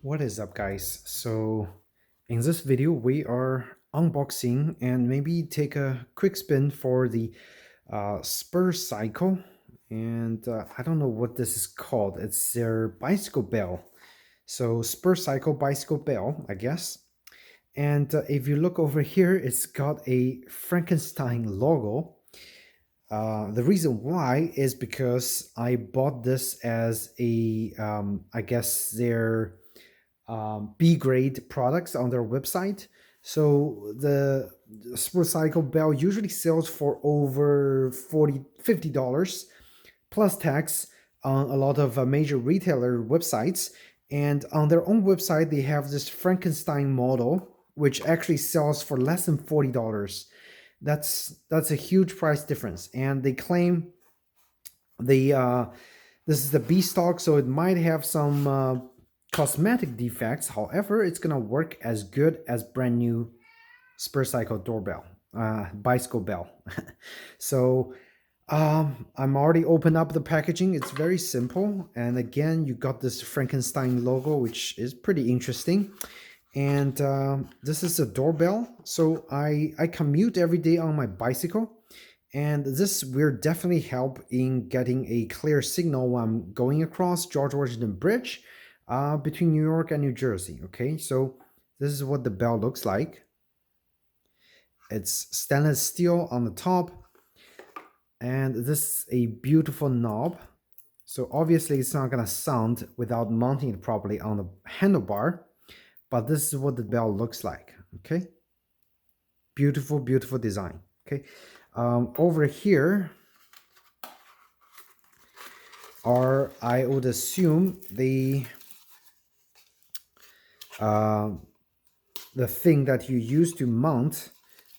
What is up, guys? So in this video we are unboxing and maybe take a quick spin for the Spurcycle, and I don't know what this is called. It's their bicycle bell. So Spurcycle bicycle bell, I guess. And if you look over here, it's got a Frankenstein logo. The reason why is because I bought this as a I guess their B grade products on their website. So the Spurcycle bell usually sells for over $50 plus tax on a lot of major retailer websites. And on their own website, they have this Frankenstein model, which actually sells for less than $40. That's a huge price difference. And they claim the this is the B stock, so it might have some cosmetic defects. However, it's gonna work as good as brand new Spurcycle doorbell, bicycle bell. So I'm already opened up the packaging. It's very simple, and again, you got this Frankenstein logo, which is pretty interesting. And this is a doorbell. So I commute every day on my bicycle, and this will definitely help in getting a clear signal when I'm going across George Washington Bridge between New York and New Jersey. Okay, so this is what the bell looks like. It's stainless steel on the top, and this is a beautiful knob. So obviously it's not gonna sound without mounting it properly on the handlebar, but this is what the bell looks like. Okay, beautiful, beautiful design. Okay, over here are, I would assume, the thing that you use to mount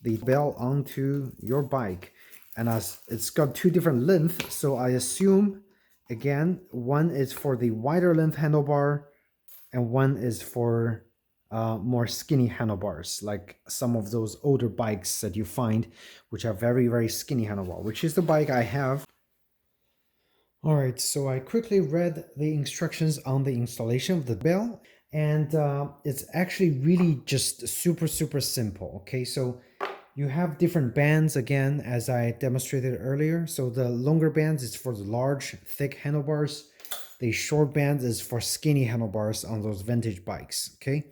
the bell onto your bike. And as it's got two different lengths, so I assume, again, one is for the wider length handlebar and one is for more skinny handlebars, like some of those older bikes that you find which are very, very skinny handlebar, which is the bike I have. All right, so I quickly read the instructions on the installation of the bell, and it's actually really just super, super simple. Okay, so you have different bands, again, as I demonstrated earlier. So the longer bands is for the large, thick handlebars. The short bands is for skinny handlebars on those vintage bikes. Okay,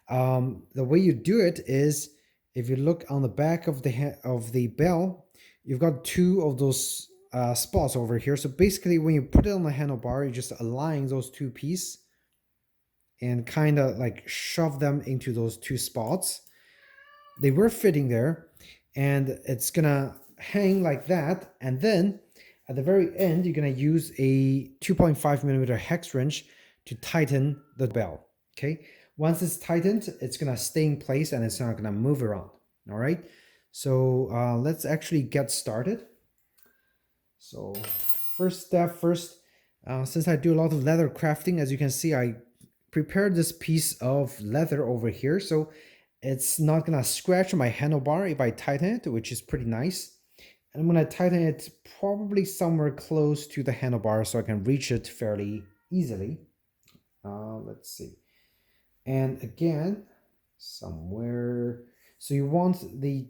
the way you do it is, if you look on the back of the bell, you've got two of those spots over here. So basically, when you put it on the handlebar, you just align those two pieces and kind of like shove them into those two spots. They were fitting there, and it's gonna hang like that. And then at the very end, you're gonna use a 2.5 millimeter hex wrench to tighten the bell. Okay, once it's tightened, it's gonna stay in place and it's not gonna move around. All right, so let's actually get started. So first step first, since I do a lot of leather crafting, as you can see, I prepared this piece of leather over here, so it's not gonna scratch my handlebar if I tighten it, which is pretty nice. And I'm gonna tighten it probably somewhere close to the handlebar so I can reach it fairly easily. Let's see. And again, somewhere. So you want the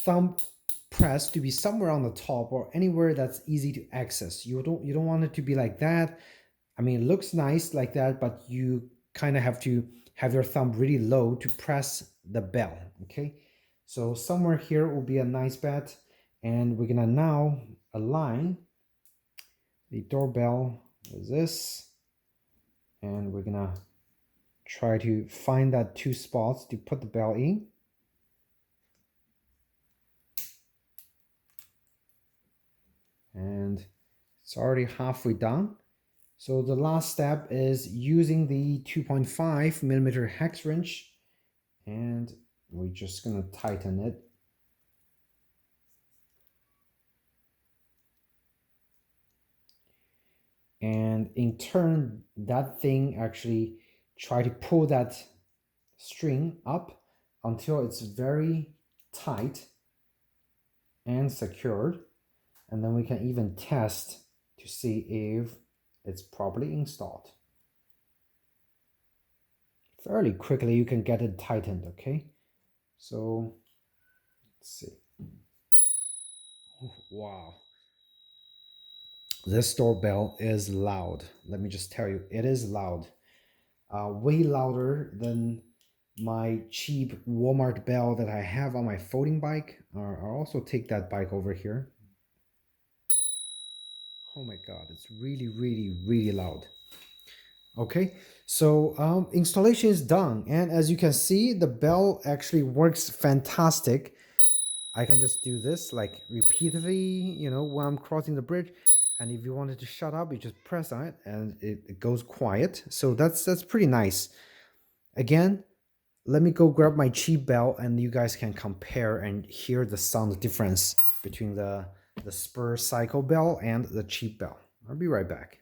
thumb press to be somewhere on the top or anywhere that's easy to access. You don't want it to be like that. I mean, it looks nice like that, but you kind of have to have your thumb really low to press the bell. Okay, so somewhere here will be a nice bet, and we're gonna now align the doorbell with this, and we're gonna try to find that two spots to put the bell in. And it's already halfway done. So the last step is using the 2.5 millimeter hex wrench, and we're just gonna tighten it. And in turn, that thing actually try to pull that string up until it's very tight and secured. And then we can even test to see if it's properly installed. fairly quickly you can get it tightened. Okay, so let's see. Wow, this doorbell is loud. Let me just tell you, it is loud. Way louder than my cheap Walmart bell that I have on my folding bike. I'll also take that bike over here. Oh my god, it's really, really, really loud. Okay, so installation is done, and as you can see, the bell actually works fantastic. I can just do this like repeatedly, you know, when I'm crossing the bridge. And if you wanted to shut up, you just press on it and it goes quiet. So that's pretty nice. Again, let me go grab my cheap bell and you guys can compare and hear the sound difference between the Spurcycle bell and the cheap bell. I'll be right back.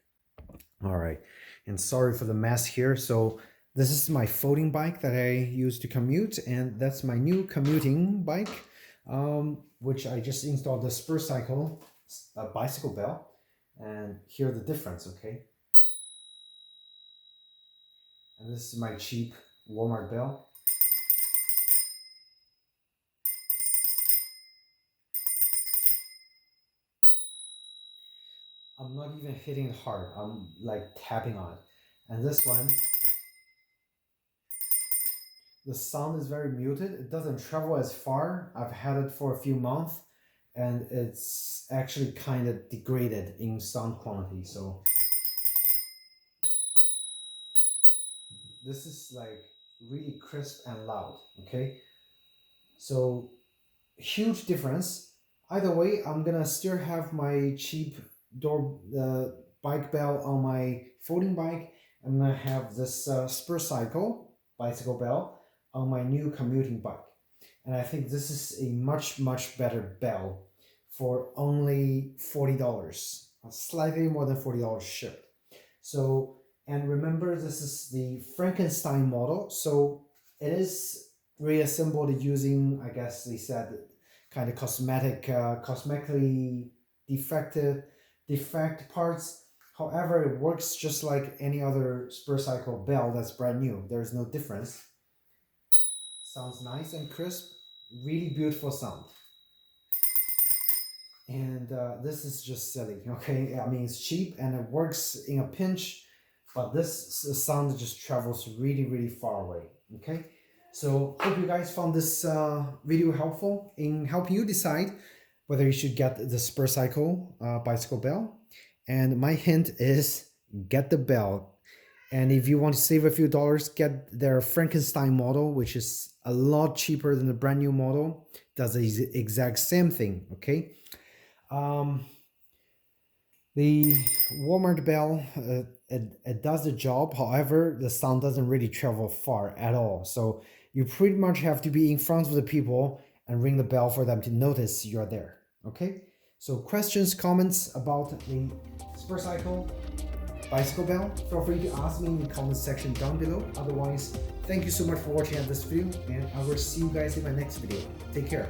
All right, and sorry for the mess here. So this is my folding bike that I use to commute, and that's my new commuting bike, which I just installed the Spurcycle bicycle bell, and hear the difference, okay? And this is my cheap Walmart bell. I'm not even hitting it hard. I'm like tapping on it. And this one, the sound is very muted. It doesn't travel as far. I've had it for a few months and it's actually kind of degraded in sound quality. So this is like really crisp and loud, okay? So huge difference. Either way, I'm gonna still have my cheap bike bell on my folding bike. I'm gonna have this Spurcycle bicycle bell on my new commuting bike. And I think this is a much better bell for only $40, slightly more than $40 shipped. So, and remember, this is the Frankenstein model, so it is reassembled using, I guess they said, kind of cosmetically defect parts. However, it works just like any other Spurcycle bell that's brand new. There's no difference. Sounds nice and crisp, really beautiful sound. And this is just silly, okay? I mean, it's cheap and it works in a pinch, but this sound just travels really far away, okay? So hope you guys found this video helpful in helping you decide whether you should get the Spurcycle bicycle bell. And my hint is get the bell. And if you want to save a few dollars, get their Frankenstein model, which is a lot cheaper than the brand new model. Does the exact same thing, okay? The Walmart bell, it does the job. However, the sound doesn't really travel far at all. So you pretty much have to be in front of the people and ring the bell for them to notice you're there, okay? So questions, comments about the Spurcycle bicycle bell, feel free to ask me in the comment section down below. Otherwise, thank you so much for watching this video, and I will see you guys in my next video. Take care.